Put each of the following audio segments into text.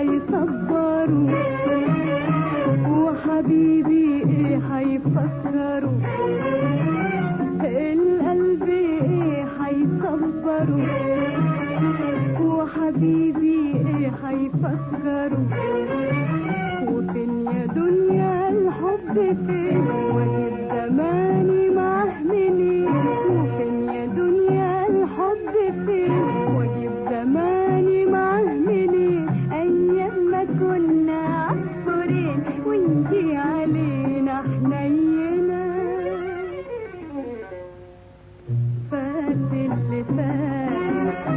هيصبروا وحبيبي ايه هيفكروا القلب ايه هيصبروا وحبيبي ايه هيفكروا وفين يا دنيا الحب فين واجيب زماني معاه منين وفين يا دنيا الحب فين واجيب زماني معاه منين ايام ما كنا عصفورين وانتي علينا حنينة فات اللي فات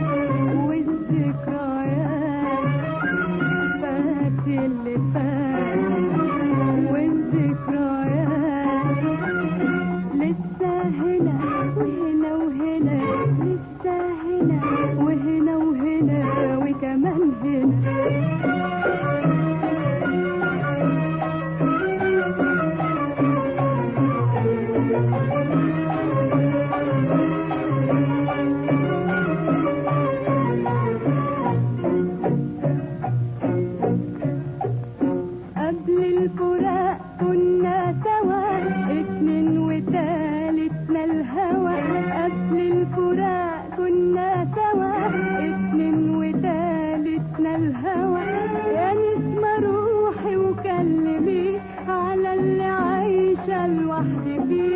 والذكريات فات اللي فات والذكريات لسه هنا وهنا وهنا لسه هنا وهنا وهنا وكمان هنا قبل الفراق كنا سوا اتنين وتالتنا الهوى قبل الفراق كنا سوا اتنين وتالتنا الهوى يا نسمة روحي وكلمي على اللي عايشة لوحدي فيه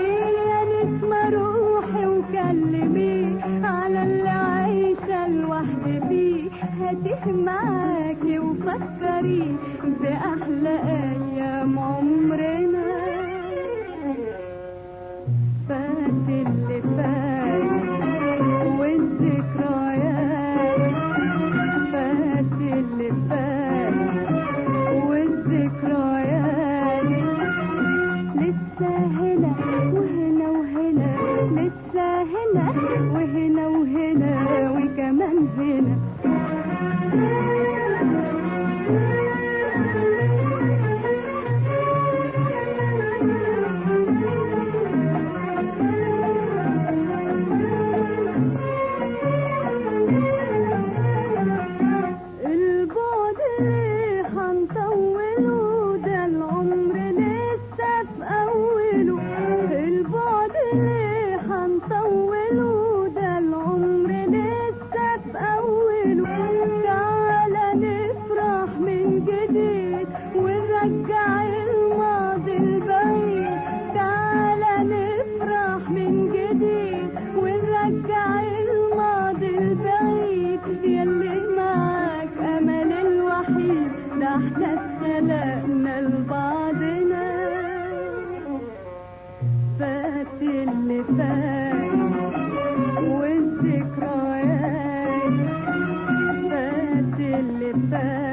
يا نسمة روحي وكلمي على اللي عايشة لوحدي فيه هاتيه معاكي وفكري بأحلى أيام عمرنا فات اللي فات والذكريات فات اللي فات والذكريات لسه هنا وهنا وهنا لسه هنا وهنا وهنا وكمان هنا البعد ليه هنطوله ده العمر لسه في أوله البعد ليه هنطوله ده العمر لسه في أوله تعالى نفرح من جديد ونرجع الماضي البعيد تعالى نفرح من جديد ونرجع الماضي البعيد يلي معاك أمل الوحيد ده احنا اتخلقنا لبعضنا فات اللي فات والذكريات فات اللي فات